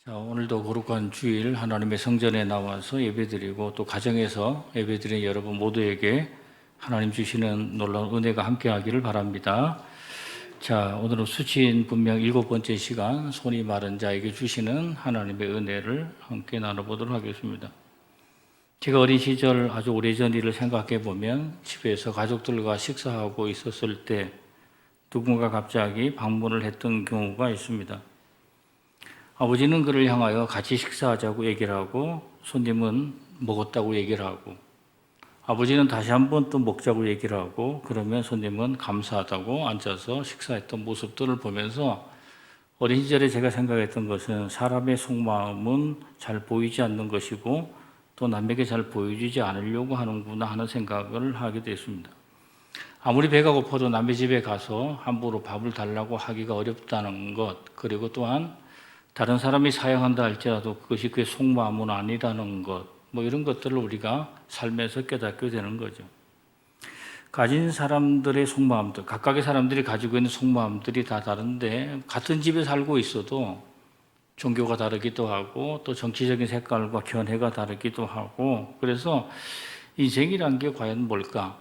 자, 오늘도 거룩한 주일 하나님의 성전에 나와서 예배드리고 또 가정에서 예배드리는 여러분 모두에게 하나님 주시는 놀라운 은혜가 함께하기를 바랍니다. 자, 오늘은 수치인 분명 7번째 시간 손이 마른 자에게 주시는 하나님의 은혜를 함께 나눠보도록 하겠습니다. 제가 어린 시절 아주 오래전 일을 생각해 보면 집에서 가족들과 식사하고 있었을 때 누군가 갑자기 방문을 했던 경우가 있습니다. 아버지는 그를 향하여 같이 식사하자고 얘기를 하고 손님은 먹었다고 얘기를 하고 아버지는 다시 한번 또 먹자고 얘기를 하고 그러면 손님은 감사하다고 앉아서 식사했던 모습들을 보면서 어린 시절에 제가 생각했던 것은 사람의 속마음은 잘 보이지 않는 것이고 또 남에게 잘 보여주지 않으려고 하는구나 하는 생각을 하게 됐습니다. 아무리 배가 고파도 남의 집에 가서 함부로 밥을 달라고 하기가 어렵다는 것, 그리고 또한 다른 사람이 사양한다 할지라도 그것이 그의 속마음은 아니라는 것, 이런 것들을 우리가 살면서 깨닫게 되는 거죠. 가진 사람들의 속마음들, 각각의 사람들이 가지고 있는 속마음들이 다 다른데 같은 집에 살고 있어도 종교가 다르기도 하고 또 정치적인 색깔과 견해가 다르기도 하고 그래서 인생이란 게 과연 뭘까?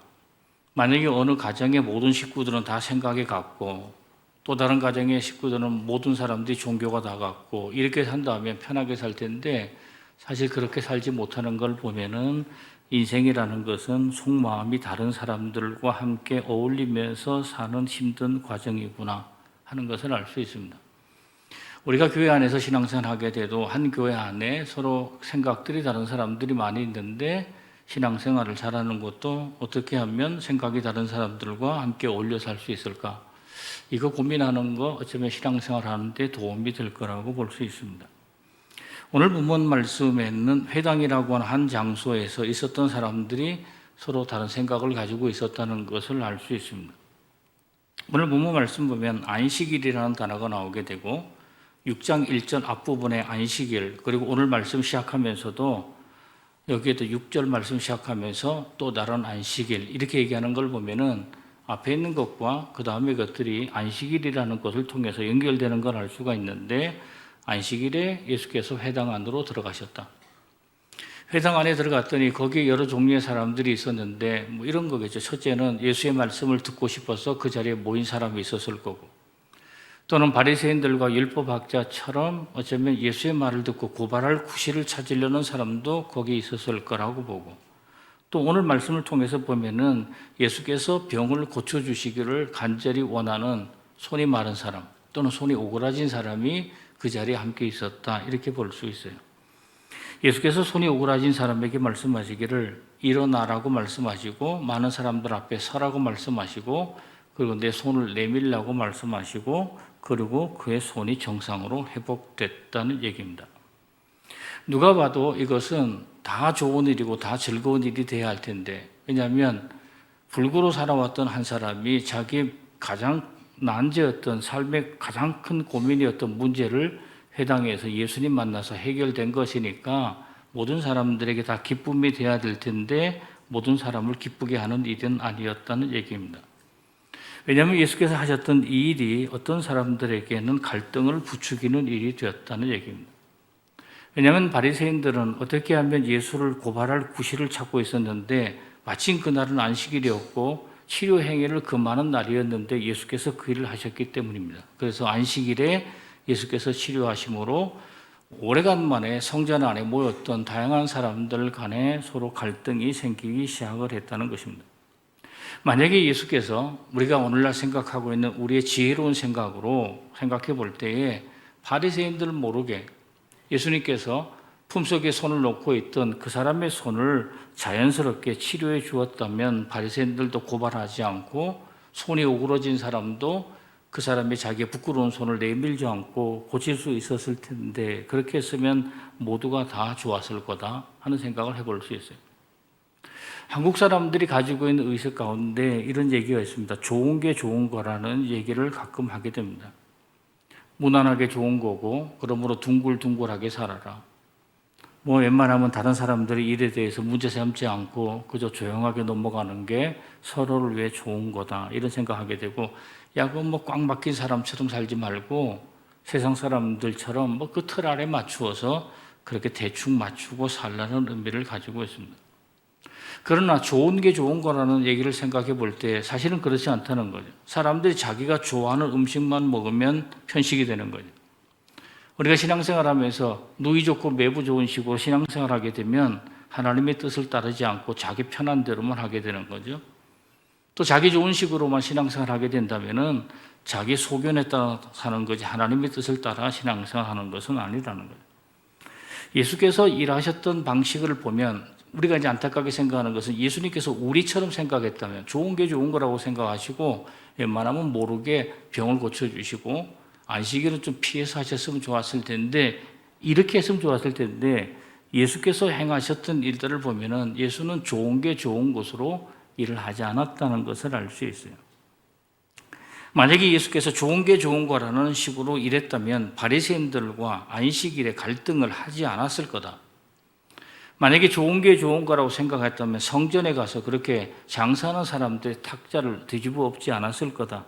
만약에 어느 가정의 모든 식구들은 다 생각이 같고 또 다른 가정의 식구들은 모든 사람들이 종교가 다 같고 이렇게 산다면 편하게 살 텐데 사실 그렇게 살지 못하는 걸 보면은 인생이라는 것은 속마음이 다른 사람들과 함께 어울리면서 사는 힘든 과정이구나 하는 것을 알 수 있습니다. 우리가 교회 안에서 신앙생활하게 돼도 한 교회 안에 서로 생각들이 다른 사람들이 많이 있는데 신앙생활을 잘하는 것도 어떻게 하면 생각이 다른 사람들과 함께 어울려 살 수 있을까? 이거 고민하는 거 어쩌면 신앙생활 하는데 도움이 될 거라고 볼 수 있습니다. 오늘 본문 말씀에는 회당이라고 하는 한 장소에서 있었던 사람들이 서로 다른 생각을 가지고 있었다는 것을 알 수 있습니다. 오늘 본문 말씀 보면 안식일이라는 단어가 나오게 되고 6장 1절 앞부분에 안식일, 그리고 오늘 말씀 시작하면서도 여기에도 6절 말씀 시작하면서 또 다른 안식일 이렇게 얘기하는 걸 보면은 앞에 있는 것과 그 다음에 것들이 안식일이라는 것을 통해서 연결되는 걸 알 수가 있는데 안식일에 예수께서 회당 안으로 들어가셨다. 회당 안에 들어갔더니 거기에 여러 종류의 사람들이 있었는데 이런 거겠죠. 첫째는 예수의 말씀을 듣고 싶어서 그 자리에 모인 사람이 있었을 거고 또는 바리새인들과 율법학자처럼 어쩌면 예수의 말을 듣고 고발할 구실을 찾으려는 사람도 거기에 있었을 거라고 보고 또 오늘 말씀을 통해서 보면은 예수께서 병을 고쳐주시기를 간절히 원하는 손이 마른 사람 또는 손이 오그라진 사람이 그 자리에 함께 있었다 이렇게 볼 수 있어요. 예수께서 손이 오그라진 사람에게 말씀하시기를 일어나라고 말씀하시고 많은 사람들 앞에 서라고 말씀하시고 그리고 내 손을 내밀라고 말씀하시고 그리고 그의 손이 정상으로 회복됐다는 얘기입니다. 누가 봐도 이것은 다 좋은 일이고 다 즐거운 일이 돼야 할 텐데 왜냐하면 불구로 살아왔던 한 사람이 자기 가장 난제였던 삶의 가장 큰 고민이었던 문제를 회당에서 예수님 만나서 해결된 것이니까 모든 사람들에게 다 기쁨이 돼야 될 텐데 모든 사람을 기쁘게 하는 일은 아니었다는 얘기입니다. 왜냐하면 예수께서 하셨던 이 일이 어떤 사람들에게는 갈등을 부추기는 일이 되었다는 얘기입니다. 왜냐하면 바리새인들은 어떻게 하면 예수를 고발할 구실을 찾고 있었는데 마침 그날은 안식일이었고 치료 행위를 금하는 날이었는데 예수께서 그 일을 하셨기 때문입니다. 그래서 안식일에 예수께서 치료하심으로 오래간만에 성전 안에 모였던 다양한 사람들 간에 서로 갈등이 생기기 시작을 했다는 것입니다. 만약에 예수께서 우리가 오늘날 생각하고 있는 우리의 지혜로운 생각으로 생각해 볼 때에 바리새인들 모르게 예수님께서 품속에 손을 놓고 있던 그 사람의 손을 자연스럽게 치료해 주었다면 바리새인들도 고발하지 않고 손이 오그러진 사람도 그 사람이 자기의 부끄러운 손을 내밀지 않고 고칠 수 있었을 텐데 그렇게 했으면 모두가 다 좋았을 거다 하는 생각을 해볼 수 있어요. 한국 사람들이 가지고 있는 의식 가운데 이런 얘기가 있습니다. 좋은 게 좋은 거라는 얘기를 가끔 하게 됩니다. 무난하게 좋은 거고 그러므로 둥글둥글하게 살아라. 웬만하면 다른 사람들이 일에 대해서 문제 삼지 않고 그저 조용하게 넘어가는 게 서로를 위해 좋은 거다 이런 생각하게 되고 그건 꽉 막힌 사람처럼 살지 말고 세상 사람들처럼 뭐 그 틀 아래 맞추어서 그렇게 대충 맞추고 살라는 의미를 가지고 있습니다. 그러나 좋은 게 좋은 거라는 얘기를 생각해 볼 때 사실은 그렇지 않다는 거죠. 사람들이 자기가 좋아하는 음식만 먹으면 편식이 되는 거죠. 우리가 신앙생활하면서 누이 좋고 매부 좋은 식으로 신앙생활하게 되면 하나님의 뜻을 따르지 않고 자기 편한 대로만 하게 되는 거죠. 또 자기 좋은 식으로만 신앙생활하게 된다면은 자기 소견에 따라 사는 거지 하나님의 뜻을 따라 신앙생활하는 것은 아니라는 거예요. 예수께서 일하셨던 방식을 보면 우리가 이제 안타깝게 생각하는 것은 예수님께서 우리처럼 생각했다면 좋은 게 좋은 거라고 생각하시고 웬만하면 모르게 병을 고쳐주시고 안식일은 좀 피해서 하셨으면 좋았을 텐데 이렇게 했으면 좋았을 텐데 예수께서 행하셨던 일들을 보면은 예수는 좋은 게 좋은 것으로 일을 하지 않았다는 것을 알 수 있어요. 만약에 예수께서 좋은 게 좋은 거라는 식으로 일했다면 바리새인들과 안식일에 갈등을 하지 않았을 거다. 만약에 좋은 게 좋은 거라고 생각했다면 성전에 가서 그렇게 장사하는 사람들의 탁자를 뒤집어 엎지 않았을 거다.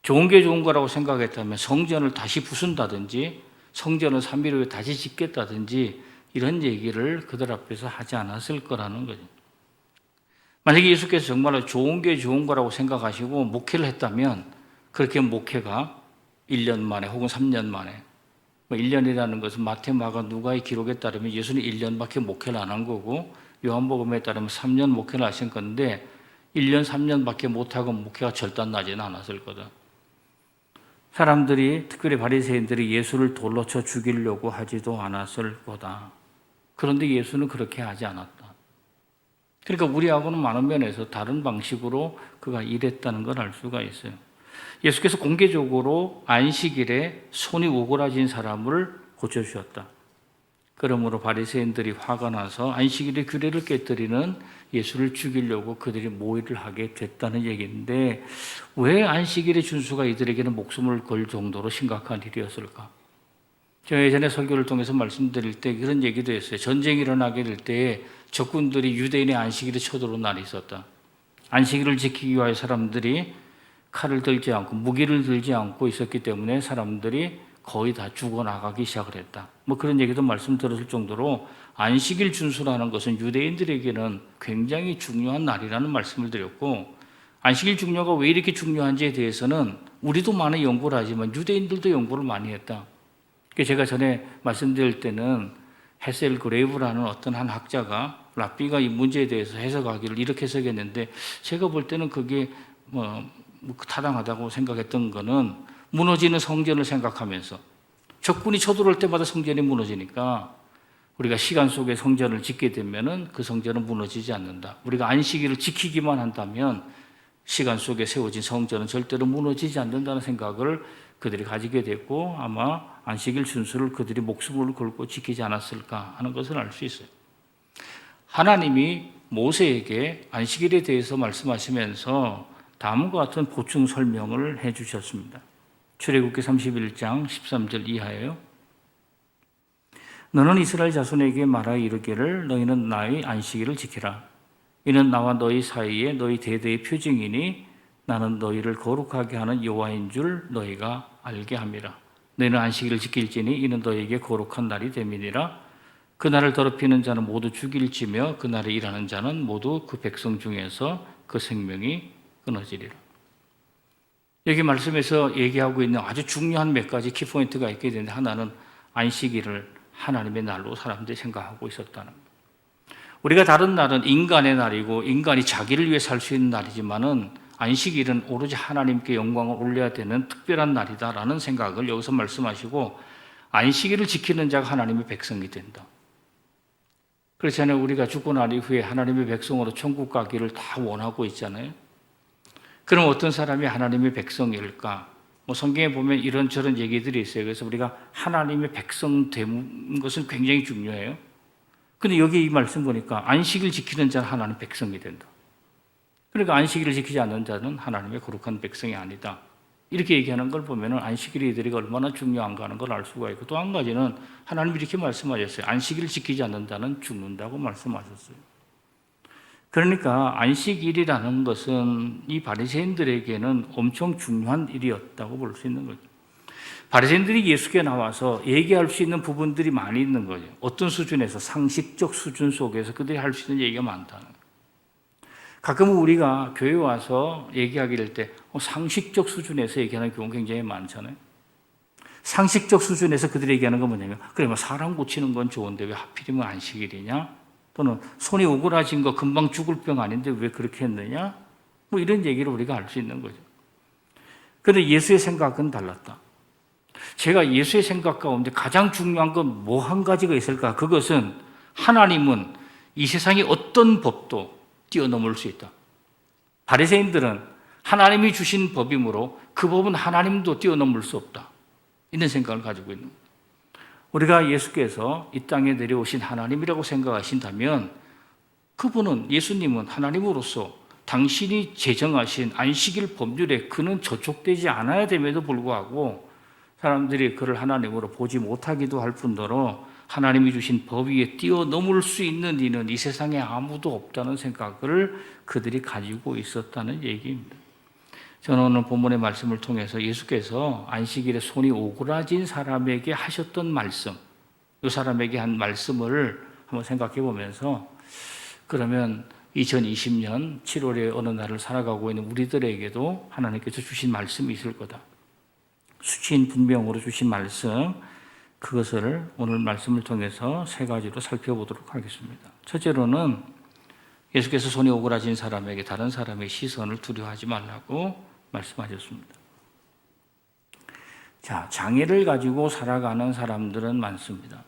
좋은 게 좋은 거라고 생각했다면 성전을 다시 부순다든지 성전을 3일 후에 다시 짓겠다든지 이런 얘기를 그들 앞에서 하지 않았을 거라는 거죠. 만약에 예수께서 정말로 좋은 게 좋은 거라고 생각하시고 목회를 했다면 그렇게 목회가 1년 만에 혹은 3년 만에 1년이라는 것은 마태, 마가, 누가의 기록에 따르면 예수는 1년밖에 목회를 안 한 거고 요한복음에 따르면 3년 목회를 하신 건데 1년, 3년밖에 못하고 목회가 절단나지는 않았을 거다. 사람들이 특별히 바리새인들이 예수를 돌로 쳐 죽이려고 하지도 않았을 거다. 그런데 예수는 그렇게 하지 않았다. 그러니까 우리하고는 많은 면에서 다른 방식으로 그가 일했다는 걸 알 수가 있어요. 예수께서 공개적으로 안식일에 손이 오그라진 사람을 고쳐주셨다. 그러므로 바리새인들이 화가 나서 안식일의 규례를 깨뜨리는 예수를 죽이려고 그들이 모의를 하게 됐다는 얘기인데 왜 안식일의 준수가 이들에게는 목숨을 걸 정도로 심각한 일이었을까? 제가 예전에 설교를 통해서 말씀드릴 때 그런 얘기도 했어요. 전쟁이 일어나게 될 때에 적군들이 유대인의 안식일에 쳐들어온 날이 있었다. 안식일을 지키기 위하여 사람들이 칼을 들지 않고 무기를 들지 않고 있었기 때문에 사람들이 거의 다 죽어나가기 시작을 했다. 뭐 그런 얘기도 말씀드렸을 정도로 안식일 준수라는 것은 유대인들에게는 굉장히 중요한 날이라는 말씀을 드렸고 안식일 중요가 왜 이렇게 중요한지에 대해서는 우리도 많은 연구를 하지만 유대인들도 연구를 많이 했다. 제가 전에 말씀드릴 때는 헤셀 그레이브라는 어떤 한 학자가 랍비가 이 문제에 대해서 해석하기를 이렇게 해석했는데 제가 볼 때는 그게 타당하다고 생각했던 거는 무너지는 성전을 생각하면서 적군이 쳐들어올 때마다 성전이 무너지니까 우리가 시간 속에 성전을 짓게 되면은 그 성전은 무너지지 않는다. 우리가 안식일을 지키기만 한다면 시간 속에 세워진 성전은 절대로 무너지지 않는다는 생각을 그들이 가지게 됐고 아마 안식일 순수를 그들이 목숨을 걸고 지키지 않았을까 하는 것을 알 수 있어요. 하나님이 모세에게 안식일에 대해서 말씀하시면서 다음과 같은 보충 설명을 해 주셨습니다. 출애굽기 31장 13절 이하예요. 너는 이스라엘 자손에게 말하여 이르기를 너희는 나의 안식일을 지키라. 이는 나와 너희 사이에 너희 대대의 표징이니 나는 너희를 거룩하게 하는 여호와인 줄 너희가 알게 함이라. 너희는 안식일을 지킬지니 이는 너희에게 거룩한 날이 됨이니라. 그날을 더럽히는 자는 모두 죽일지며 그날에 일하는 자는 모두 그 백성 중에서 그 생명이 끊어지리라. 여기 말씀에서 얘기하고 있는 아주 중요한 몇 가지 키포인트가 있게 되는데 하나는 안식일을 하나님의 날로 사람들이 생각하고 있었다는 것. 우리가 다른 날은 인간의 날이고 인간이 자기를 위해 살 수 있는 날이지만은 안식일은 오로지 하나님께 영광을 올려야 되는 특별한 날이다라는 생각을 여기서 말씀하시고 안식일을 지키는 자가 하나님의 백성이 된다. 그렇잖아요. 우리가 죽고 난 이후에 하나님의 백성으로 천국 가기를 다 원하고 있잖아요. 그럼 어떤 사람이 하나님의 백성일까? 성경에 보면 이런저런 얘기들이 있어요. 그래서 우리가 하나님의 백성 되는 것은 굉장히 중요해요. 근데 여기 이 말씀 보니까 안식일 지키는 자는 하나님의 백성이 된다. 그러니까 안식일을 지키지 않는 자는 하나님의 거룩한 백성이 아니다. 이렇게 얘기하는 걸 보면 안식일이 이들에게 얼마나 중요한가 하는 걸 알 수가 있고 또 한 가지는 하나님이 이렇게 말씀하셨어요. 안식일을 지키지 않는 자는 죽는다고 말씀하셨어요. 그러니까 안식일이라는 것은 이 바리새인들에게는 엄청 중요한 일이었다고 볼 수 있는 거죠. 바리새인들이 예수께 나와서 얘기할 수 있는 부분들이 많이 있는 거죠. 어떤 수준에서 상식적 수준 속에서 그들이 할 수 있는 얘기가 많다는 거예요. 가끔은 우리가 교회 와서 얘기하기를 때 상식적 수준에서 얘기하는 경우가 굉장히 많잖아요. 상식적 수준에서 그들이 얘기하는 건 뭐냐면 그래 뭐 사람 고치는 건 좋은데 왜 하필이면 안식일이냐? 또는 손이 오그라진 거 금방 죽을 병 아닌데 왜 그렇게 했느냐? 뭐 이런 얘기를 우리가 할 수 있는 거죠. 그런데 예수의 생각은 달랐다. 제가 예수의 생각 가운데 가장 중요한 건 뭐 한 가지가 있을까? 그것은 하나님은 이 세상의 어떤 법도 뛰어넘을 수 있다. 바리새인들은 하나님이 주신 법이므로 그 법은 하나님도 뛰어넘을 수 없다. 이런 생각을 가지고 있는 거예요. 우리가 예수께서 이 땅에 내려오신 하나님이라고 생각하신다면 그분은 예수님은 하나님으로서 당신이 제정하신 안식일 법률에 그는 저촉되지 않아야 됨에도 불구하고 사람들이 그를 하나님으로 보지 못하기도 할 뿐더러 하나님이 주신 법 위에 뛰어넘을 수 있는 이는 이 세상에 아무도 없다는 생각을 그들이 가지고 있었다는 얘기입니다. 저는 오늘 본문의 말씀을 통해서 예수께서 안식일에 손이 오그라진 사람에게 하셨던 말씀, 이 사람에게 한 말씀을 한번 생각해 보면서 그러면 2020년 7월의 어느 날을 살아가고 있는 우리들에게도 하나님께서 주신 말씀이 있을 거다. 수치인 분명으로 주신 말씀, 그것을 오늘 말씀을 통해서 세 가지로 살펴보도록 하겠습니다. 첫째로는 예수께서 손이 오그라진 사람에게 다른 사람의 시선을 두려워하지 말라고 말씀하셨습니다. 자, 장애를 가지고 살아가는 사람들은 많습니다.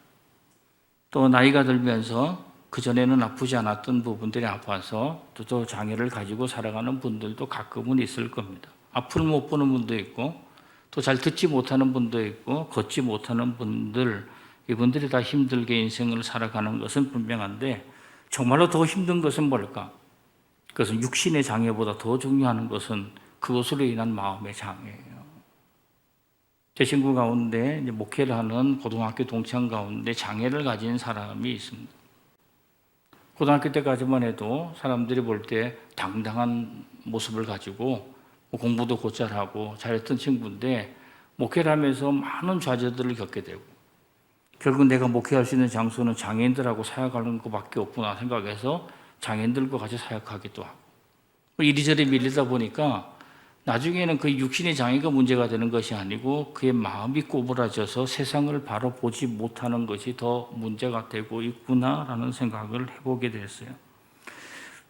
또 나이가 들면서 그전에는 아프지 않았던 부분들이 아파서 또 장애를 가지고 살아가는 분들도 가끔은 있을 겁니다. 앞을 못 보는 분도 있고 또 잘 듣지 못하는 분도 있고 걷지 못하는 분들, 이분들이 다 힘들게 인생을 살아가는 것은 분명한데 정말로 더 힘든 것은 뭘까? 그것은 육신의 장애보다 더 중요한 것은 그것으로 인한 마음의 장애예요. 제 친구 가운데 목회를 하는 고등학교 동창 가운데 장애를 가진 사람이 있습니다. 고등학교 때까지만 해도 사람들이 볼 때 당당한 모습을 가지고 공부도 곧잘하고 잘했던 친구인데 목회를 하면서 많은 좌절들을 겪게 되고 결국 내가 목회할 수 있는 장소는 장애인들하고 사역하는 것밖에 없구나 생각해서 장애인들과 같이 사역하기도 하고 이리저리 밀리다 보니까 나중에는 그 육신의 장애가 문제가 되는 것이 아니고 그의 마음이 꼬부라져서 세상을 바로 보지 못하는 것이 더 문제가 되고 있구나라는 생각을 해보게 됐어요.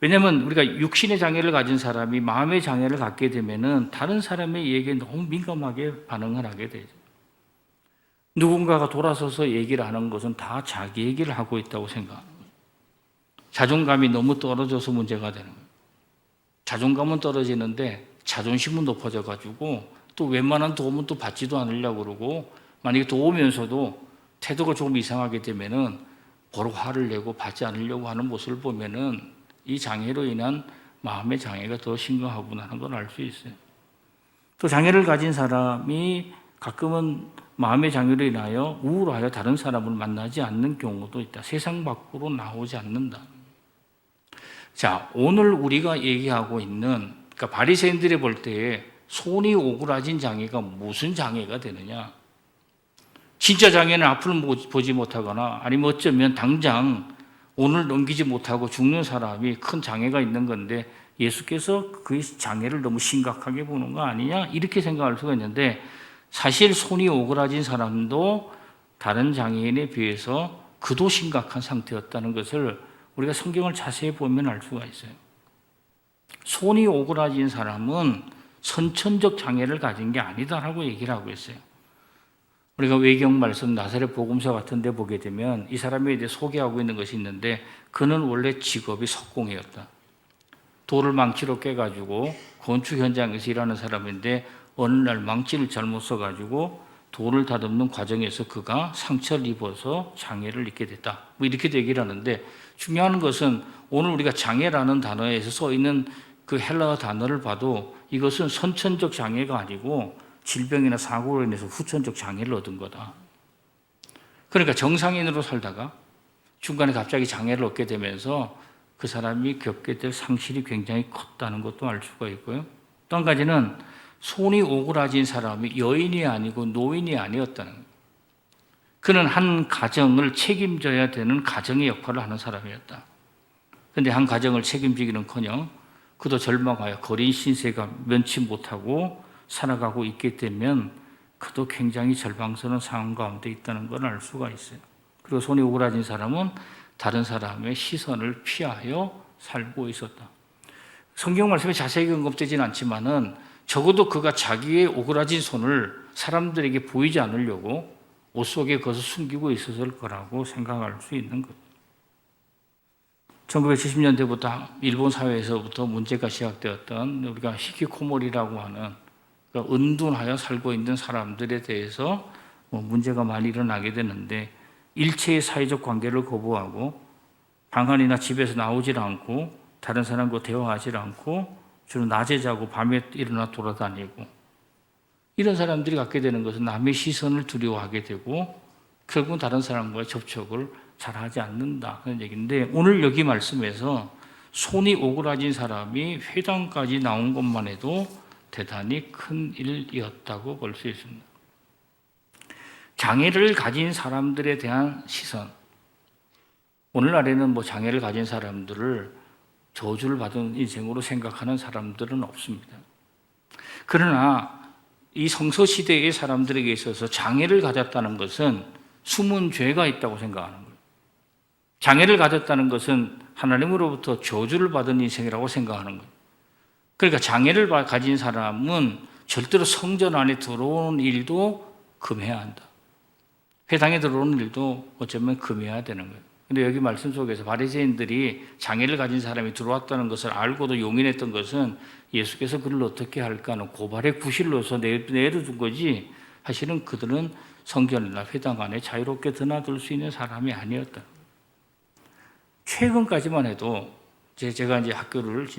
왜냐하면 우리가 육신의 장애를 가진 사람이 마음의 장애를 갖게 되면은 다른 사람의 얘기에 너무 민감하게 반응을 하게 되죠. 누군가가 돌아서서 얘기를 하는 것은 다 자기 얘기를 하고 있다고 생각하는 거예요. 자존감이 너무 떨어져서 문제가 되는 거예요. 자존감은 떨어지는데 자존심은 높아져 가지고 또 웬만한 도움은 또 받지도 않으려고 그러고 만약에 도우면서도 태도가 조금 이상하게 되면은 바로 화를 내고 받지 않으려고 하는 모습을 보면은 이 장애로 인한 마음의 장애가 더 심각하구나 하는 걸 알 수 있어요. 또 장애를 가진 사람이 가끔은 마음의 장애로 인하여 우울하여 다른 사람을 만나지 않는 경우도 있다. 세상 밖으로 나오지 않는다. 자, 오늘 우리가 얘기하고 있는 그러니까 바리새인들이 볼 때에 손이 오그라진 장애가 무슨 장애가 되느냐? 진짜 장애는 앞을 보지 못하거나 아니면 어쩌면 당장 오늘 넘기지 못하고 죽는 사람이 큰 장애가 있는 건데 예수께서 그 장애를 너무 심각하게 보는 거 아니냐? 이렇게 생각할 수가 있는데 사실 손이 오그라진 사람도 다른 장애인에 비해서 그도 심각한 상태였다는 것을 우리가 성경을 자세히 보면 알 수가 있어요. 손이 오그라진 사람은 선천적 장애를 가진 게 아니다라고 얘기를 하고 있어요. 우리가 외경 말씀 나사렛 복음서 같은 데 보게 되면 이 사람에 대해 소개하고 있는 것이 있는데 그는 원래 직업이 석공이었다. 돌을 망치로 깨가지고 건축 현장에서 일하는 사람인데 어느 날 망치를 잘못 써가지고 돌을 다듬는 과정에서 그가 상처를 입어서 장애를 입게 됐다. 뭐 이렇게 얘기를 하는데 중요한 것은 오늘 우리가 장애라는 단어에서 써 있는 그 헬라어 단어를 봐도 이것은 선천적 장애가 아니고 질병이나 사고로 인해서 후천적 장애를 얻은 거다. 그러니까 정상인으로 살다가 중간에 갑자기 장애를 얻게 되면서 그 사람이 겪게 될 상실이 굉장히 컸다는 것도 알 수가 있고요. 또 한 가지는 손이 오그라진 사람이 여인이 아니고 노인이 아니었다는 거예요. 그는 한 가정을 책임져야 되는 가정의 역할을 하는 사람이었다. 그런데 한 가정을 책임지기는커녕 그도 절망하여 거린 신세가 면치 못하고 살아가고 있게 되면 그도 굉장히 절망스러운 상황 가운데 있다는 걸 알 수가 있어요. 그리고 손이 오그라진 사람은 다른 사람의 시선을 피하여 살고 있었다. 성경 말씀에 자세히 언급되지는 않지만은 적어도 그가 자기의 오그라진 손을 사람들에게 보이지 않으려고 옷 속에 그것을 숨기고 있었을 거라고 생각할 수 있는 것. 1970년대부터 일본 사회에서부터 문제가 시작되었던 우리가 히키코모리라고 하는 그러니까 은둔하여 살고 있는 사람들에 대해서 문제가 많이 일어나게 되는데 일체의 사회적 관계를 거부하고 방 안이나 집에서 나오질 않고 다른 사람과 대화하지 않고 주로 낮에 자고 밤에 일어나 돌아다니고 이런 사람들이 갖게 되는 것은 남의 시선을 두려워하게 되고 결국은 다른 사람과의 접촉을 잘하지 않는다 하는 얘기인데 오늘 여기 말씀에서 손이 오그라진 사람이 회당까지 나온 것만 해도 대단히 큰 일이었다고 볼 수 있습니다. 장애를 가진 사람들에 대한 시선. 오늘날에는 장애를 가진 사람들을 저주를 받은 인생으로 생각하는 사람들은 없습니다. 그러나 이 성서시대의 사람들에게 있어서 장애를 가졌다는 것은 숨은 죄가 있다고 생각하는 거예요. 장애를 가졌다는 것은 하나님으로부터 저주를 받은 인생이라고 생각하는 거예요. 그러니까 장애를 가진 사람은 절대로 성전 안에 들어오는 일도 금해야 한다. 회당에 들어오는 일도 어쩌면 금해야 되는 거예요. 근데 여기 말씀 속에서 바리새인들이 장애를 가진 사람이 들어왔다는 것을 알고도 용인했던 것은 예수께서 그를 어떻게 할까 하는 고발의 구실로서 내려둔 거지 사실은 그들은 성전이나 회당 안에 자유롭게 드나들 수 있는 사람이 아니었다. 최근까지만 해도 제가 이제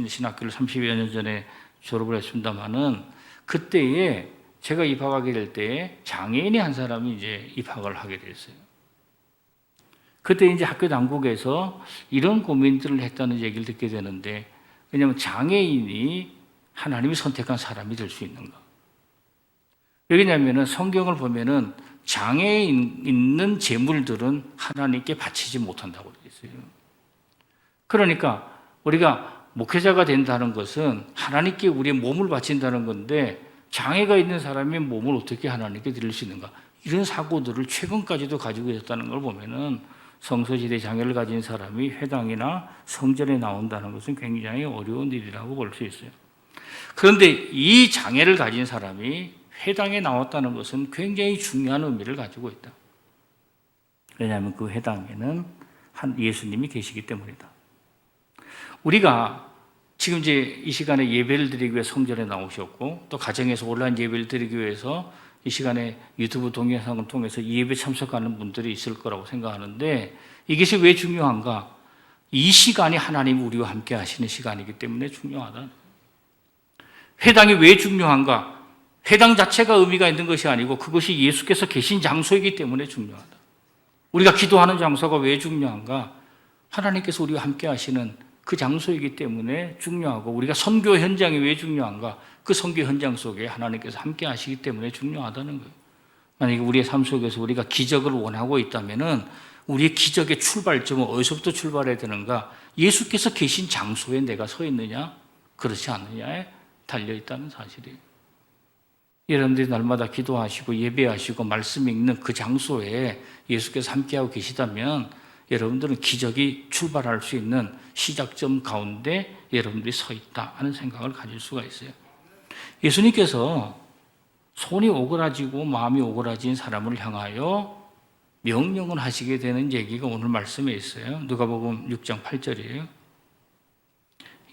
신학교를 30여 년 전에 졸업을 했습니다만은 그때에 제가 입학하게 될 때 장애인이 한 사람이 이제 입학을 하게 됐어요. 그때 이제 학교 당국에서 이런 고민들을 했다는 얘기를 듣게 되는데 왜냐하면 장애인이 하나님이 선택한 사람이 될 수 있는가? 왜냐하면 성경을 보면은 장애 있는 재물들은 하나님께 바치지 못한다고 되어 있어요. 그러니까 우리가 목회자가 된다는 것은 하나님께 우리의 몸을 바친다는 건데 장애가 있는 사람의 몸을 어떻게 하나님께 드릴 수 있는가? 이런 사고들을 최근까지도 가지고 있었다는 걸 보면은 성서시대 장애를 가진 사람이 회당이나 성전에 나온다는 것은 굉장히 어려운 일이라고 볼 수 있어요. 그런데 이 장애를 가진 사람이 회당에 나왔다는 것은 굉장히 중요한 의미를 가지고 있다. 왜냐하면 그 회당에는 한 예수님이 계시기 때문이다. 우리가 지금 이제 이 시간에 예배를 드리기 위해 성전에 나오셨고 또 가정에서 온라인 예배를 드리기 위해서 이 시간에 유튜브 동영상을 통해서 이 예배 참석하는 분들이 있을 거라고 생각하는데 이것이 왜 중요한가? 이 시간이 하나님이 우리와 함께 하시는 시간이기 때문에 중요하다. 회당이 왜 중요한가? 회당 자체가 의미가 있는 것이 아니고 그것이 예수께서 계신 장소이기 때문에 중요하다. 우리가 기도하는 장소가 왜 중요한가? 하나님께서 우리와 함께 하시는 그 장소이기 때문에 중요하고 우리가 선교 현장이 왜 중요한가? 그 선교 현장 속에 하나님께서 함께 하시기 때문에 중요하다는 거예요. 만약에 우리의 삶 속에서 우리가 기적을 원하고 있다면은 우리의 기적의 출발점은 어디서부터 출발해야 되는가? 예수께서 계신 장소에 내가 서 있느냐? 그렇지 않느냐에 달려있다는 사실이에요. 여러분들이 날마다 기도하시고 예배하시고 말씀 읽는 그 장소에 예수께서 함께하고 계시다면 여러분들은 기적이 출발할 수 있는 시작점 가운데 여러분들이 서 있다 하는 생각을 가질 수가 있어요. 예수님께서 손이 오그라지고 마음이 오그라진 사람을 향하여 명령을 하시게 되는 얘기가 오늘 말씀에 있어요. 누가복음 6장 8절이에요.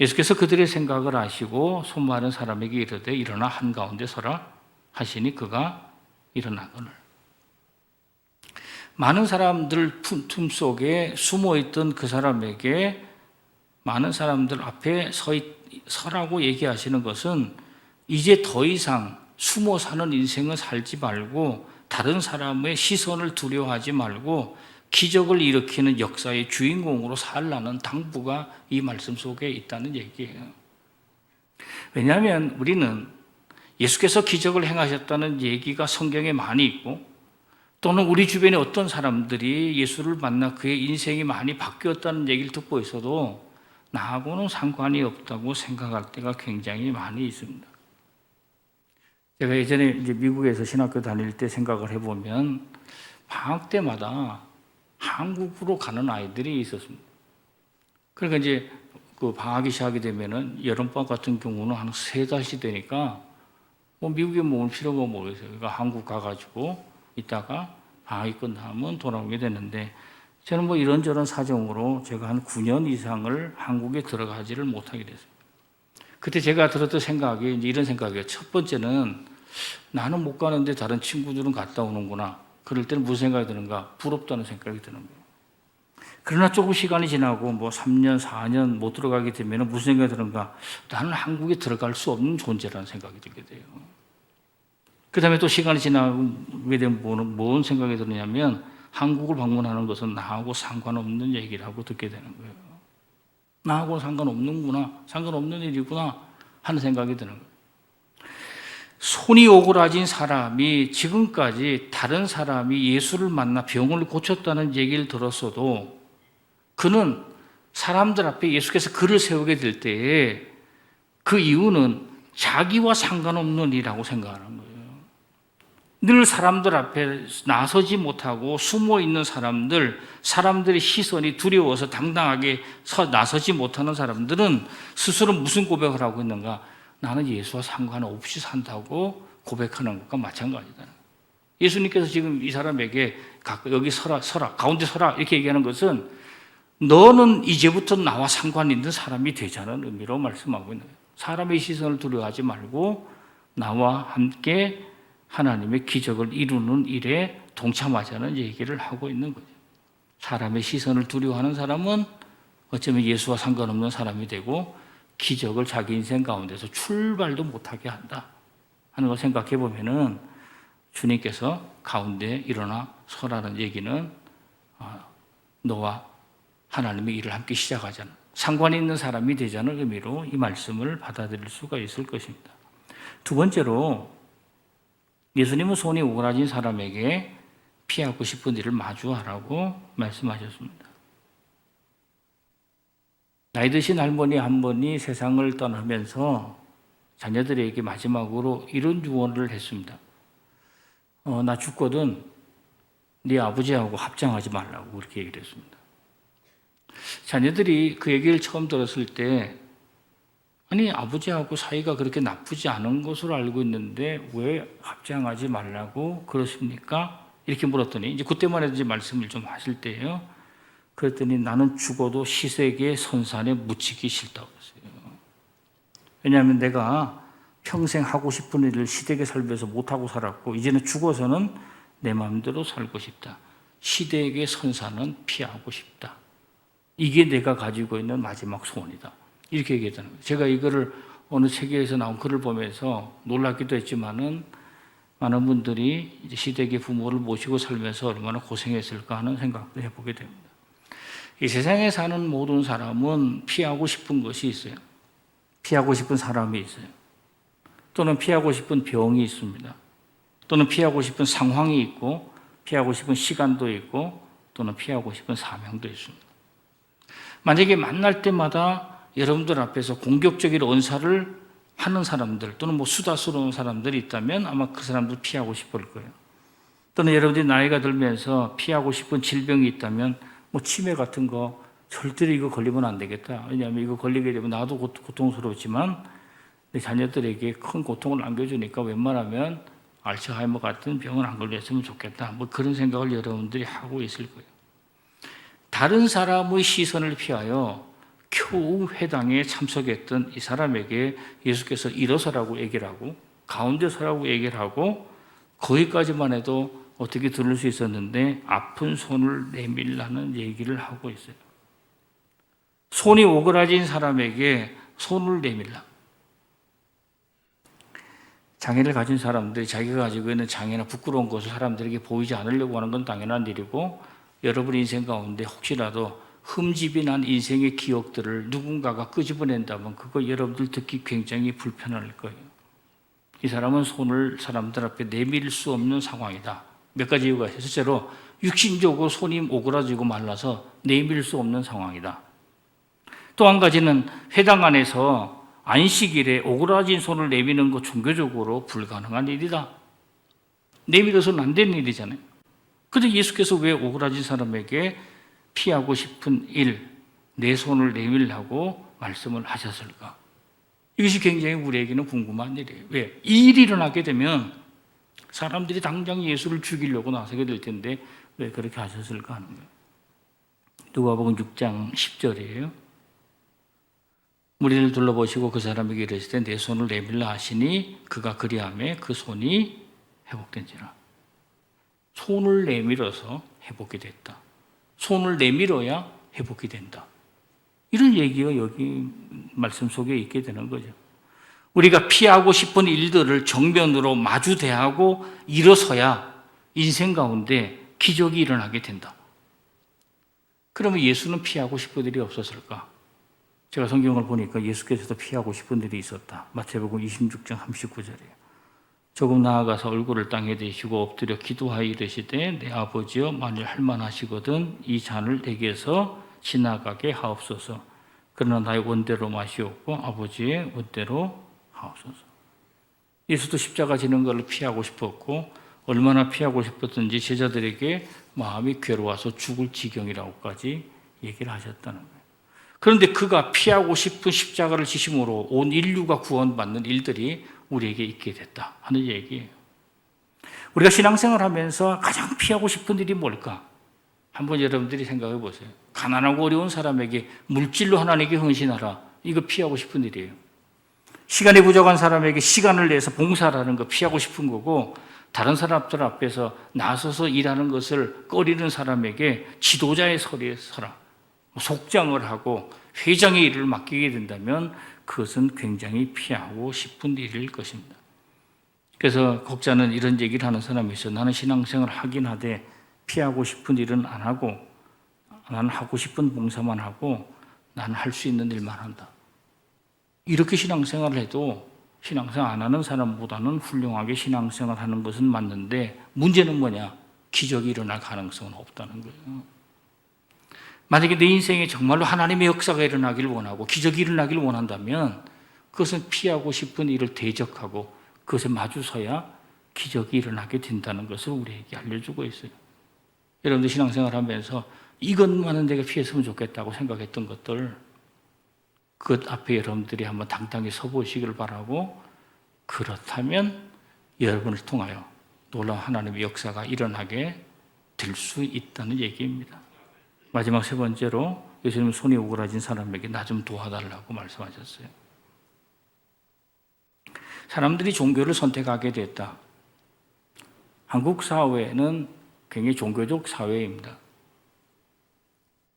예수께서 그들의 생각을 아시고 손 마른 사람에게 이르되 일어나 한가운데 서라 하시니 그가 일어나거늘. 많은 사람들 틈 속에 숨어있던 그 사람에게 많은 사람들 앞에 서라고 얘기하시는 것은 이제 더 이상 숨어 사는 인생을 살지 말고 다른 사람의 시선을 두려워하지 말고 기적을 일으키는 역사의 주인공으로 살라는 당부가 이 말씀 속에 있다는 얘기예요. 왜냐하면 우리는 예수께서 기적을 행하셨다는 얘기가 성경에 많이 있고 또는 우리 주변에 어떤 사람들이 예수를 만나 그의 인생이 많이 바뀌었다는 얘기를 듣고 있어도 나하고는 상관이 없다고 생각할 때가 굉장히 많이 있습니다. 제가 예전에 이제 미국에서 신학교 다닐 때 생각을 해보면 방학 때마다 한국으로 가는 아이들이 있었습니다. 그러니까 이제 그 방학이 시작이 되면은 여름방학 같은 경우는 한 3달씩 되니까 뭐 미국에 머물 필요가 모르겠어요. 그러니까 한국 가가지고 있다가 방학이 끝나면 돌아오게 되는데 저는 뭐 이런저런 사정으로 제가 한 9년 이상을 한국에 들어가지를 못하게 됐어요. 그때 제가 들었던 생각이 이제 이런 생각이에요. 첫 번째는 나는 못 가는데 다른 친구들은 갔다 오는구나. 그럴 때는 무슨 생각이 드는가? 부럽다는 생각이 드는 거예요. 그러나 조금 시간이 지나고 뭐 3년, 4년 못 들어가게 되면 무슨 생각이 드는가? 나는 한국에 들어갈 수 없는 존재라는 생각이 들게 돼요. 그 다음에 또 시간이 지나게 되면 뭔 생각이 드느냐면 한국을 방문하는 것은 나하고 상관없는 얘기를 하고 듣게 되는 거예요. 나하고 상관없는구나, 상관없는 일이구나 하는 생각이 드는 거예요. 손이 오그라진 사람이 지금까지 다른 사람이 예수를 만나 병을 고쳤다는 얘기를 들었어도 그는 사람들 앞에 예수께서 그를 세우게 될 때에 그 이유는 자기와 상관없는 일이라고 생각하는 거예요. 늘 사람들 앞에 나서지 못하고 숨어 있는 사람들, 사람들의 시선이 두려워서 당당하게 나서지 못하는 사람들은 스스로 무슨 고백을 하고 있는가? 나는 예수와 상관없이 산다고 고백하는 것과 마찬가지다. 예수님께서 지금 이 사람에게 여기 서라, 가운데 서라 이렇게 얘기하는 것은 너는 이제부터 나와 상관 있는 사람이 되자는 의미로 말씀하고 있는 거예요. 사람의 시선을 두려워하지 말고 나와 함께 하나님의 기적을 이루는 일에 동참하자는 얘기를 하고 있는 거죠. 사람의 시선을 두려워하는 사람은 어쩌면 예수와 상관없는 사람이 되고 기적을 자기 인생 가운데서 출발도 못하게 한다 하는 걸 생각해 보면은 주님께서 가운데 일어나 서라는 얘기는 너와 하나님의 일을 함께 시작하자는 상관이 있는 사람이 되자는 의미로 이 말씀을 받아들일 수가 있을 것입니다. 두 번째로 예수님은 손이 오그라진 사람에게 피하고 싶은 일을 마주하라고 말씀하셨습니다. 나이 드신 할머니 한 분이 세상을 떠나면서 자녀들에게 마지막으로 이런 유언을 했습니다. 나 죽거든 네 아버지하고 합장하지 말라고 그렇게 얘기를 했습니다. 자녀들이 그 얘기를 처음 들었을 때 아니 아버지하고 사이가 그렇게 나쁘지 않은 것으로 알고 있는데 왜 합장하지 말라고 그러십니까? 이렇게 물었더니 이제 그때만 해도 이제 말씀을 좀 하실 때예요. 그랬더니 나는 죽어도 시댁의 선산에 묻히기 싫다고 했어요. 왜냐하면 내가 평생 하고 싶은 일을 시댁에 살면서 못하고 살았고 이제는 죽어서는 내 마음대로 살고 싶다. 시댁의 선산은 피하고 싶다. 이게 내가 가지고 있는 마지막 소원이다. 이렇게 얘기했다는 거예요. 제가 이거를 어느 책에서 나온 글을 보면서 놀랍기도 했지만은 많은 분들이 이제 시댁의 부모를 모시고 살면서 얼마나 고생했을까 하는 생각도 해보게 됩니다. 이 세상에 사는 모든 사람은 피하고 싶은 것이 있어요. 피하고 싶은 사람이 있어요. 또는 피하고 싶은 병이 있습니다. 또는 피하고 싶은 상황이 있고 피하고 싶은 시간도 있고 또는 피하고 싶은 사명도 있습니다. 만약에 만날 때마다 여러분들 앞에서 공격적인 언사를 하는 사람들 또는 뭐 수다스러운 사람들이 있다면 아마 그 사람들 피하고 싶을 거예요. 또는 여러분들이 나이가 들면서 피하고 싶은 질병이 있다면 뭐 치매 같은 거 절대로 이거 걸리면 안 되겠다. 왜냐하면 이거 걸리게 되면 나도 고통스럽지만 내 자녀들에게 큰 고통을 안겨주니까 웬만하면 알츠하이머 같은 병을 안 걸렸으면 좋겠다. 뭐 그런 생각을 여러분들이 하고 있을 거예요. 다른 사람의 시선을 피하여 겨우 회당에 참석했던 이 사람에게 예수께서 일어서라고 얘기를 하고 가운데 서라고 얘기를 하고 거기까지만 해도 어떻게 들을 수 있었는데 아픈 손을 내밀라는 얘기를 하고 있어요. 손이 오그라진 사람에게 손을 내밀라. 장애를 가진 사람들이 자기가 가지고 있는 장애나 부끄러운 것을 사람들에게 보이지 않으려고 하는 건 당연한 일이고 여러분 인생 가운데 혹시라도 흠집이 난 인생의 기억들을 누군가가 끄집어낸다면 그거 여러분들 듣기 굉장히 불편할 거예요. 이 사람은 손을 사람들 앞에 내밀 수 없는 상황이다. 몇 가지 이유가 있어요. 첫째로 육신적으로 손이 오그라지고 말라서 내밀 수 없는 상황이다. 또 한 가지는 회당 안에서 안식일에 오그라진 손을 내미는 것 종교적으로 불가능한 일이다. 내밀어서는 안 되는 일이잖아요. 그런데 예수께서 왜 오그라진 사람에게 피하고 싶은 일, 내 손을 내밀라고 말씀을 하셨을까? 이것이 굉장히 우리에게는 궁금한 일이에요. 왜? 이 일이 일어나게 되면 사람들이 당장 예수를 죽이려고 나서게 될 텐데 왜 그렇게 하셨을까 하는 거예요. 누가복음 6장 10절이에요. 무리를 둘러보시고 그 사람에게 이르시되 내 손을 내밀라 하시니 그가 그리하매 그 손이 회복된지라. 손을 내밀어서 회복이 됐다. 손을 내밀어야 회복이 된다. 이런 얘기가 여기 말씀 속에 있게 되는 거죠. 우리가 피하고 싶은 일들을 정면으로 마주대하고 일어서야 인생 가운데 기적이 일어나게 된다. 그러면 예수는 피하고 싶은 일이 없었을까? 제가 성경을 보니까 예수께서도 피하고 싶은 일이 있었다. 마태복음 26장 39절이에요. 조금 나아가서 얼굴을 땅에 대시고 엎드려 기도하여 이르시되 내 아버지여 만일 할만하시거든 이 잔을 내게서 지나가게 하옵소서. 그러나 나의 원대로 마시옵고 아버지의 원대로 하옵소서. 예수도 십자가 지는 것을 피하고 싶었고 얼마나 피하고 싶었든지 제자들에게 마음이 괴로워서 죽을 지경이라고까지 얘기를 하셨다는 거예요. 그런데 그가 피하고 싶은 십자가를 지심으로 온 인류가 구원받는 일들이 우리에게 있게 됐다 하는 얘기예요. 우리가 신앙생활 하면서 가장 피하고 싶은 일이 뭘까? 한번 여러분들이 생각해 보세요. 가난하고 어려운 사람에게 물질로 하나님께 헌신하라. 이거 피하고 싶은 일이에요. 시간이 부족한 사람에게 시간을 내서 봉사하는 거 피하고 싶은 거고, 다른 사람들 앞에서 나서서 일하는 것을 꺼리는 사람에게 지도자의 서리에 서라. 속장을 하고 회장의 일을 맡기게 된다면 그것은 굉장히 피하고 싶은 일일 것입니다. 그래서 곡자는 이런 얘기를 하는 사람이 있어요. 나는 신앙생활을 하긴 하되 피하고 싶은 일은 안 하고 나는 하고 싶은 봉사만 하고 나는 할 수 있는 일만 한다. 이렇게 신앙생활을 해도 신앙생활 안 하는 사람보다는 훌륭하게 신앙생활 하는 것은 맞는데 문제는 뭐냐? 기적이 일어날 가능성은 없다는 거예요. 만약에 내 인생에 정말로 하나님의 역사가 일어나기를 원하고 기적이 일어나기를 원한다면 그것은 피하고 싶은 일을 대적하고 그것에 마주서야 기적이 일어나게 된다는 것을 우리에게 알려주고 있어요. 여러분들 신앙생활 하면서 이것만은 내가 피했으면 좋겠다고 생각했던 것들 그 앞에 여러분들이 한번 당당히 서보시기를 바라고 그렇다면 여러분을 통하여 놀라운 하나님의 역사가 일어나게 될 수 있다는 얘기입니다. 마지막 세 번째로 예수님은 손이 오그라진 사람에게 나 좀 도와달라고 말씀하셨어요. 사람들이 종교를 선택하게 됐다. 한국 사회는 굉장히 종교적 사회입니다.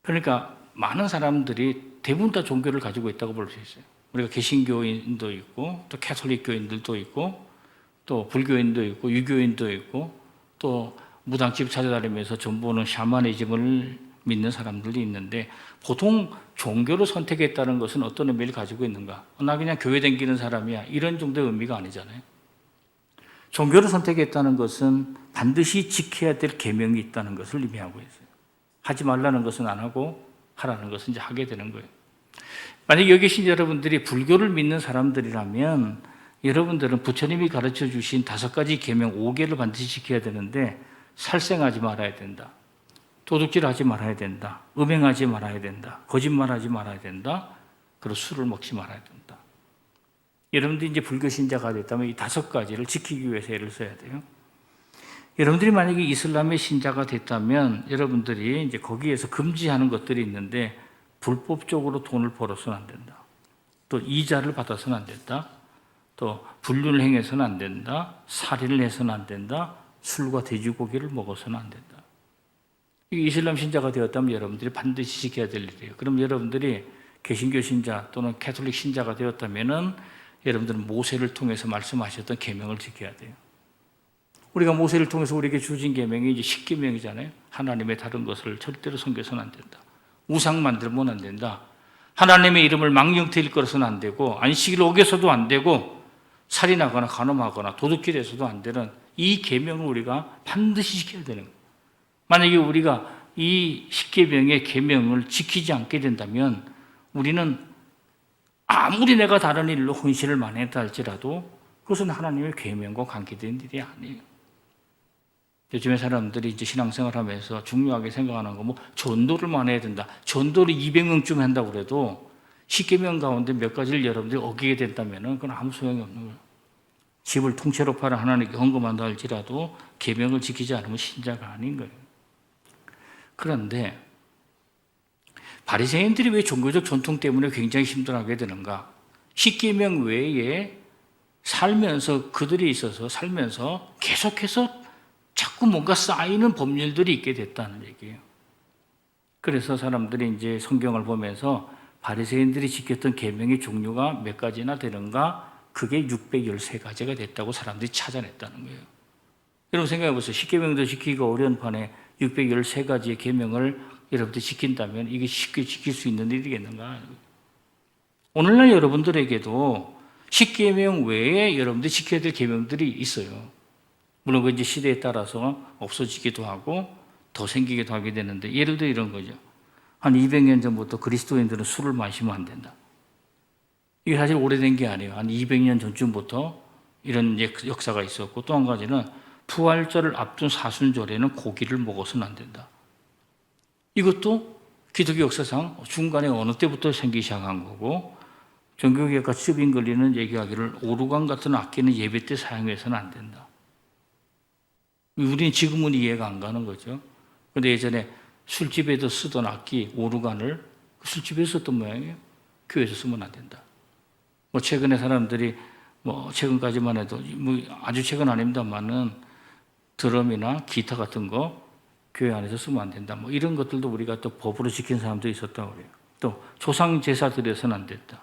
그러니까 많은 사람들이 대부분 다 종교를 가지고 있다고 볼 수 있어요. 우리가 개신교인도 있고 또 캐톨릭 교인들도 있고 또 불교인도 있고 유교인도 있고 또 무당집 찾아다니면서 전부는 샤머니즘을 믿는 사람들도 있는데 보통 종교를 선택했다는 것은 어떤 의미를 가지고 있는가? 나 그냥 교회 다니는 사람이야. 이런 정도의 의미가 아니잖아요. 종교를 선택했다는 것은 반드시 지켜야 될 계명이 있다는 것을 의미하고 있어요. 하지 말라는 것은 안 하고 하라는 것은 이제 하게 되는 거예요. 만약 여기 계신 여러분들이 불교를 믿는 사람들이라면 여러분들은 부처님이 가르쳐 주신 5가지 계명 5개를 반드시 지켜야 되는데 살생하지 말아야 된다. 도둑질하지 말아야 된다. 음행하지 말아야 된다. 거짓말하지 말아야 된다. 그리고 술을 먹지 말아야 된다. 여러분들이 이제 불교 신자가 됐다면 이 5가지를 지키기 위해서 애를 써야 돼요. 여러분들이 만약에 이슬람의 신자가 됐다면 여러분들이 이제 거기에서 금지하는 것들이 있는데 불법적으로 돈을 벌어서는 안 된다. 또 이자를 받아서는 안 된다. 또 불륜을 행해서는 안 된다. 살인을 해서는 안 된다. 술과 돼지고기를 먹어서는 안 된다. 이슬람 신자가 되었다면 여러분들이 반드시 지켜야 될 일이에요. 그럼 여러분들이 개신교 신자 또는 캐톨릭 신자가 되었다면은 여러분들은 모세를 통해서 말씀하셨던 계명을 지켜야 돼요. 우리가 모세를 통해서 우리에게 주신 계명이 이제 10계명이잖아요. 하나님의 다른 것을 절대로 섬겨서는 안 된다. 우상 만들면 안 된다. 하나님의 이름을 망령되이 일컬어서는 안 되고 안식일을 어겨서도 안 되고 살인하거나 간음하거나 도둑질해서도 안 되는 이 계명을 우리가 반드시 지켜야 되는 거예요. 만약에 우리가 이 십계명의 계명을 지키지 않게 된다면 우리는 아무리 내가 다른 일로 헌신을 많이 했다 할지라도 그것은 하나님의 계명과 관계된 일이 아니에요. 요즘에 사람들이 이제 신앙생활 하면서 중요하게 생각하는 거, 전도를 많이 해야 된다. 전도를 200명쯤 한다고 그래도 십계명 가운데 몇 가지를 여러분들이 어기게 된다면 그건 아무 소용이 없는 거예요. 집을 통째로 팔아 하나님께 헌금한다 할지라도 계명을 지키지 않으면 신자가 아닌 거예요. 그런데 바리새인들이 왜 종교적 전통 때문에 굉장히 힘들어하게 되는가? 십계명 외에 살면서 그들이 있어서 살면서 계속해서 자꾸 뭔가 쌓이는 법률들이 있게 됐다는 얘기예요. 그래서 사람들이 이제 성경을 보면서 바리새인들이 지켰던 계명의 종류가 몇 가지나 되는가? 그게 613가지가 됐다고 사람들이 찾아냈다는 거예요. 여러분 생각해 보세요. 십계명도 지키기가 어려운 판에 613가지의 계명을 여러분들이 지킨다면 이게 쉽게 지킬 수 있는 일이겠는가? 오늘날 여러분들에게도 십계명 외에 여러분들이 지켜야 될 계명들이 있어요. 물론 그 이제 시대에 따라서 없어지기도 하고 더 생기기도 하게 되는데 예를 들어 이런 거죠. 한 200년 전부터 그리스도인들은 술을 마시면 안 된다. 이게 사실 오래된 게 아니에요. 한 200년 전쯤부터 이런 역사가 있었고 또 한 가지는 부활절을 앞둔 사순절에는 고기를 먹어서는 안 된다. 이것도 기독교 역사상 중간에 어느 때부터 생기기 시작한 거고 종교개혁과 습인 걸리는 얘기하기를 오르간 같은 악기는 예배 때 사용해서는 안 된다. 우리는 지금은 이해가 안 가는 거죠. 그런데 예전에 술집에도 쓰던 악기 오르간을 술집에서 썼던 모양이에요. 교회에서 쓰면 안 된다. 최근에 사람들이 최근까지만 해도 아주 최근 아닙니다만은 드럼이나 기타 같은 거 교회 안에서 쓰면 안 된다. 이런 것들도 우리가 또 법으로 지킨 사람도 있었다고 그래요. 또 조상 제사 드려서는 안 됐다.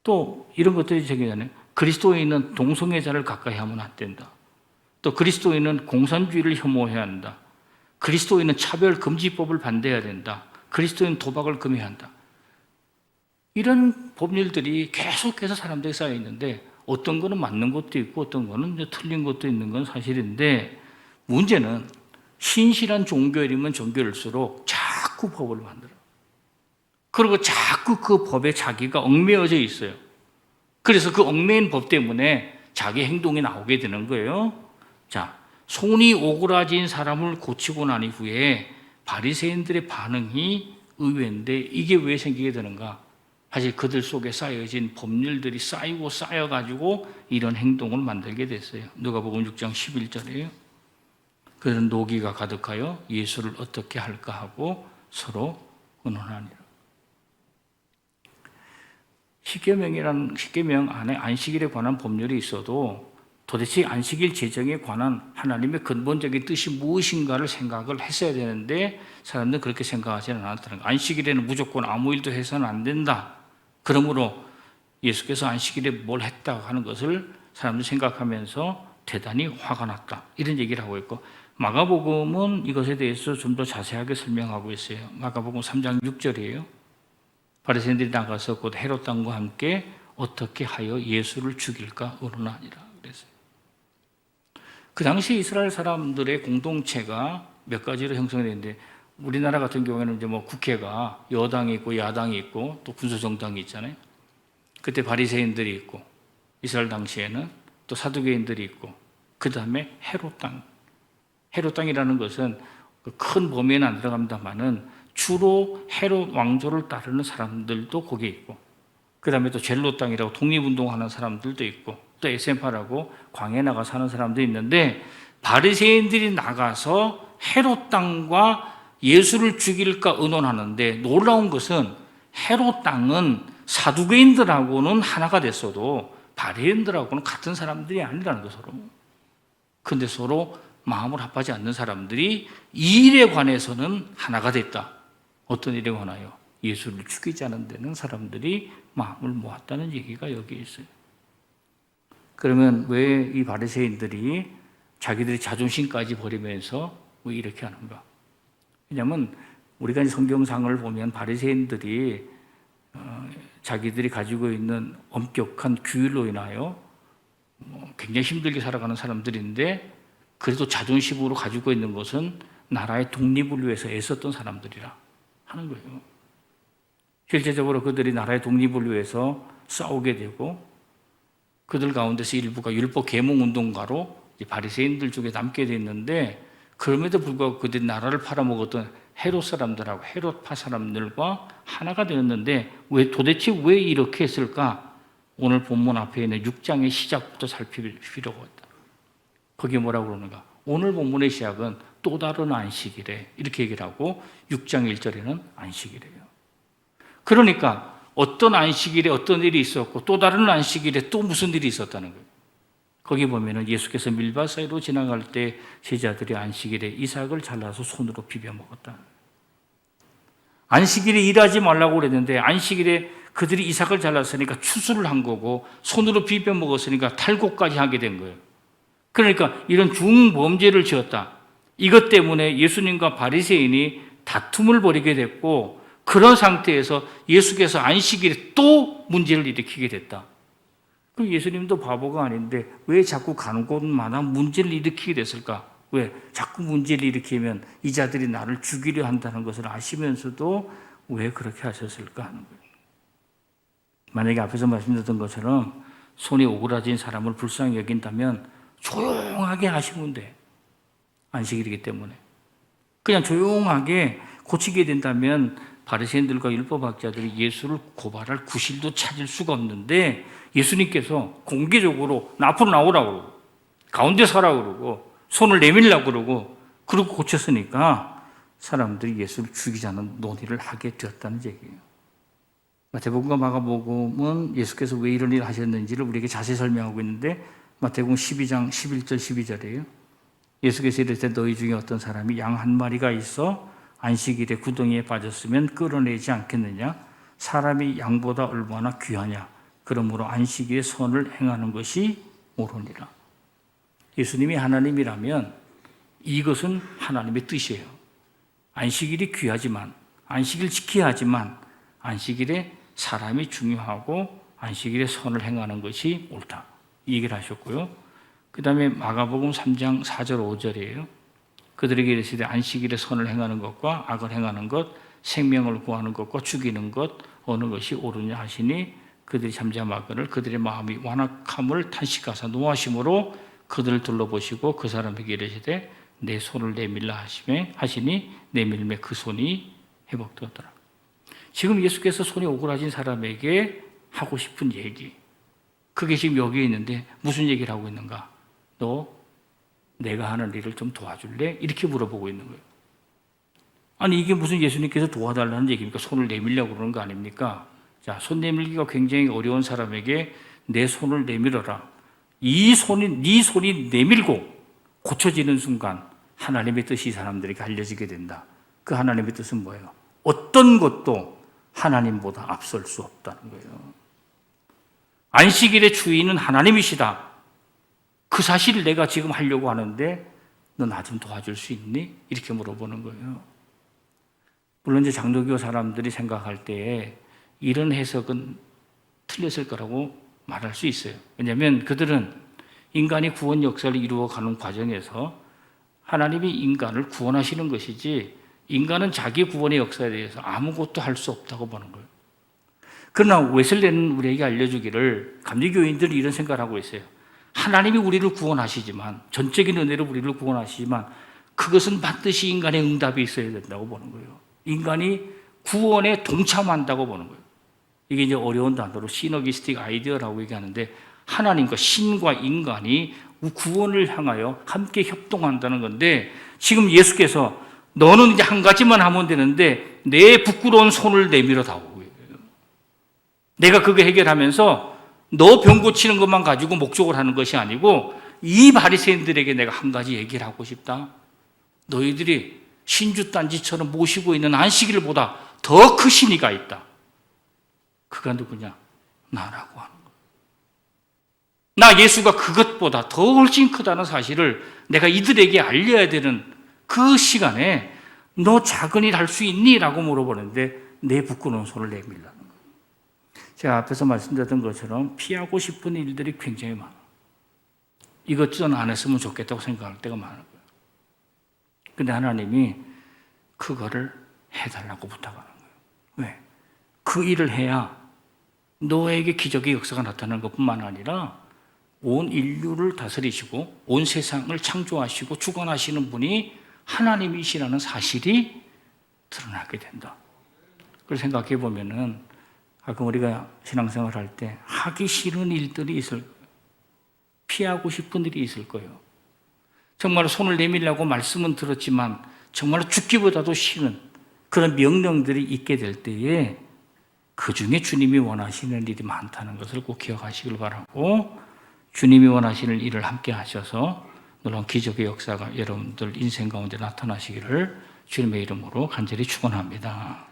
또 이런 것들이 저기잖아요. 그리스도인은 동성애자를 가까이 하면 안 된다. 또 그리스도인은 공산주의를 혐오해야 한다. 그리스도인은 차별금지법을 반대해야 된다. 그리스도인은 도박을 금해야 한다. 이런 법률들이 계속해서 사람들이 쌓여 있는데 어떤 거는 맞는 것도 있고 어떤 거는 틀린 것도 있는 건 사실인데 문제는 신실한 종교인이면 종교일수록 자꾸 법을 만들어. 그리고 자꾸 그 법에 자기가 얽매여져 있어요. 그래서 그 얽매인 법 때문에 자기 행동이 나오게 되는 거예요. 자, 손이 오그라진 사람을 고치고 난 이후에 바리새인들의 반응이 의외인데 이게 왜 생기게 되는가? 사실 그들 속에 쌓여진 법률들이 쌓이고 쌓여가지고 이런 행동을 만들게 됐어요. 누가복음 6장 11절이에요. 그래서 노기가 가득하여 예수를 어떻게 할까 하고 서로 의논하니라. 십계명 안에 안식일에 관한 법률이 있어도 도대체 안식일 제정에 관한 하나님의 근본적인 뜻이 무엇인가를 생각을 했어야 되는데 사람들은 그렇게 생각하지는 않았다는 거예요. 안식일에는 무조건 아무 일도 해서는 안 된다. 그러므로 예수께서 안식일에 뭘 했다고 하는 것을 사람들이 생각하면서 대단히 화가 났다. 이런 얘기를 하고 있고 마가복음은 이것에 대해서 좀 더 자세하게 설명하고 있어요. 마가복음 3장 6절이에요. 바리새인들이 나가서 곧 헤롯 왕과 함께 어떻게 하여 예수를 죽일까 의논하니라 그랬어요. 그 당시 이스라엘 사람들의 공동체가 몇 가지로 형성되는데 우리나라 같은 경우에는 이제 국회가 여당이 있고 야당이 있고 또 군소정당이 있잖아요. 그때 바리새인들이 있고 이스라엘 당시에는 또 사두개인들이 있고 그 다음에 헤롯 땅. 헤롯 땅이라는 것은 큰 범위에는 안 들어갑니다만은 주로 헤롯 왕조를 따르는 사람들도 거기에 있고 그 다음에 또 젤로 땅이라고 독립운동하는 사람들도 있고 또 에센파라고 광야에 나가 사는 사람도 있는데 바리새인들이 나가서 헤롯 땅과 예수를 죽일까 의논하는데 놀라운 것은 헤롯 땅은 사두개인들하고는 하나가 됐어도 바리새인들하고는 같은 사람들이 아니라는 거 서로. 그런데 서로 마음을 합하지 않는 사람들이 이 일에 관해서는 하나가 됐다. 어떤 일에 관하여? 예수를 죽이지 않은 데는 사람들이 마음을 모았다는 얘기가 여기에 있어요. 그러면 왜 이 바리새인들이 자기들의 자존심까지 버리면서 왜 이렇게 하는가? 왜냐하면 우리가 성경상을 보면 바리새인들이 자기들이 가지고 있는 엄격한 규율로 인하여 굉장히 힘들게 살아가는 사람들인데 그래도 자존심으로 가지고 있는 것은 나라의 독립을 위해서 애썼던 사람들이라 하는 거예요. 실제적으로 그들이 나라의 독립을 위해서 싸우게 되고 그들 가운데서 일부가 율법 계몽 운동가로 바리새인들 중에 남게 됐는데 그럼에도 불구하고 그들이 나라를 팔아먹었던 헤롯 사람들하고 헤롯파 사람들과 하나가 되었는데 도대체 왜 이렇게 했을까? 오늘 본문 앞에 있는 6장의 시작부터 살필 필요가 있다. 거기에 뭐라고 그러는가? 오늘 본문의 시작은 또 다른 안식이래. 이렇게 얘기를 하고 6장 1절에는 안식이래요. 그러니까 어떤 안식일에 어떤 일이 있었고 또 다른 안식일에 또 무슨 일이 있었다는 거예요. 거기 보면은 예수께서 밀밭 사이로 지나갈 때 제자들이 안식일에 이삭을 잘라서 손으로 비벼 먹었다. 안식일에 일하지 말라고 그랬는데 안식일에 그들이 이삭을 잘랐으니까 추수를 한 거고 손으로 비벼 먹었으니까 탈곡까지 하게 된 거예요. 그러니까 이런 중범죄를 지었다. 이것 때문에 예수님과 바리새인이 다툼을 벌이게 됐고 그런 상태에서 예수께서 안식일에 또 문제를 일으키게 됐다. 그럼 예수님도 바보가 아닌데 왜 자꾸 가는 곳마다 문제를 일으키게 됐을까? 왜? 자꾸 문제를 일으키면 이 자들이 나를 죽이려 한다는 것을 아시면서도 왜 그렇게 하셨을까 하는 거예요. 만약에 앞에서 말씀드렸던 것처럼 손이 오그라진 사람을 불쌍히 여긴다면 조용하게 하시면 돼. 안식일이기 때문에. 그냥 조용하게 고치게 된다면 바리새인들과 율법학자들이 예수를 고발할 구실도 찾을 수가 없는데 예수님께서 공개적으로 앞으로 나오라고 그러고 가운데 서라고 그러고 손을 내밀라고 그러고 그러고 고쳤으니까 사람들이 예수를 죽이자는 논의를 하게 되었다는 얘기예요. 마태복음과 마가복음은 예수께서 왜 이런 일을 하셨는지를 우리에게 자세히 설명하고 있는데 마태복음 12장 11절 12절이에요. 예수께서 이르시되 너희 중에 어떤 사람이 양 한 마리가 있어 안식일에 구덩이에 빠졌으면 끌어내지 않겠느냐? 사람이 양보다 얼마나 귀하냐? 그러므로 안식일에 선을 행하는 것이 옳으니라. 예수님이 하나님이라면 이것은 하나님의 뜻이에요. 안식일이 귀하지만 안식일 지켜야 하지만 안식일에 사람이 중요하고 안식일에 선을 행하는 것이 옳다. 이 얘기를 하셨고요. 그 다음에 마가복음 3장 4절 5절이에요. 그들에게 이르시되 안식일에 선을 행하는 것과 악을 행하는 것, 생명을 구하는 것과 죽이는 것 어느 것이 옳으냐 하시니 그들이 잠잠하거늘 그들의 마음이 완악함을 탄식하사 노하심으로 그들을 둘러보시고 그 사람에게 이르시되 내 손을 내밀라 하시니 내밀매 그 손이 회복되었더라. 지금 예수께서 손이 오그라진 사람에게 하고 싶은 얘기, 그게 지금 여기에 있는데 무슨 얘기를 하고 있는가? 너 내가 하는 일을 좀 도와줄래? 이렇게 물어보고 있는 거예요. 아니 이게 무슨 예수님께서 도와달라는 얘기입니까? 손을 내밀려고 그러는 거 아닙니까? 자, 손 내밀기가 굉장히 어려운 사람에게 내 손을 내밀어라. 이 손이 네 손이 내밀고 고쳐지는 순간 하나님의 뜻이 이 사람들에게 알려지게 된다. 그 하나님의 뜻은 뭐예요? 어떤 것도 하나님보다 앞설 수 없다는 거예요. 안식일의 주인은 하나님이시다. 그 사실을 내가 지금 하려고 하는데 너 나 좀 도와줄 수 있니? 이렇게 물어보는 거예요. 물론 이제 장로교 사람들이 생각할 때에 이런 해석은 틀렸을 거라고 말할 수 있어요. 왜냐하면 그들은 인간이 구원 역사를 이루어가는 과정에서 하나님이 인간을 구원하시는 것이지 인간은 자기 구원의 역사에 대해서 아무것도 할 수 없다고 보는 거예요. 그러나 웨슬레는 우리에게 알려주기를 감리교인들이 이런 생각을 하고 있어요. 하나님이 우리를 구원하시지만 전적인 은혜로 우리를 구원하시지만 그것은 반드시 인간의 응답이 있어야 된다고 보는 거예요. 인간이 구원에 동참한다고 보는 거예요. 이게 이제 어려운 단어로 시너기스틱 아이디어라고 얘기하는데 하나님과 신과 인간이 구원을 향하여 함께 협동한다는 건데 지금 예수께서 너는 이제 한 가지만 하면 되는데 내 부끄러운 손을 내밀어 다오. 내가 그거 해결하면서 너 병 고치는 것만 가지고 목적을 하는 것이 아니고 이 바리새인들에게 내가 한 가지 얘기를 하고 싶다. 너희들이 신주단지처럼 모시고 있는 안식일보다 더 크신 이가 있다. 그가 누구냐? 나라고 하는 거예요. 나 예수가 그것보다 더 훨씬 크다는 사실을 내가 이들에게 알려야 되는 그 시간에 너 작은 일 할 수 있니? 라고 물어보는데 내 부끄러운 손을 내밀라는 거예요. 제가 앞에서 말씀드렸던 것처럼 피하고 싶은 일들이 굉장히 많아요. 이것저것 안 했으면 좋겠다고 생각할 때가 많은 거예요. 근데 하나님이 그거를 해달라고 부탁하는 거예요. 왜? 그 일을 해야 너에게 기적의 역사가 나타나는 것뿐만 아니라 온 인류를 다스리시고 온 세상을 창조하시고 주관하시는 분이 하나님이시라는 사실이 드러나게 된다. 그걸 생각해 보면은 가끔 우리가 신앙생활 할 때 하기 싫은 일들이 있을 거예요. 피하고 싶은 일이 있을 거예요. 정말 손을 내밀라고 말씀은 들었지만 정말 죽기보다도 싫은 그런 명령들이 있게 될 때에 그 중에 주님이 원하시는 일이 많다는 것을 꼭 기억하시길 바라고, 주님이 원하시는 일을 함께 하셔서 놀라운 기적의 역사가 여러분들 인생 가운데 나타나시기를 주님의 이름으로 간절히 축원합니다.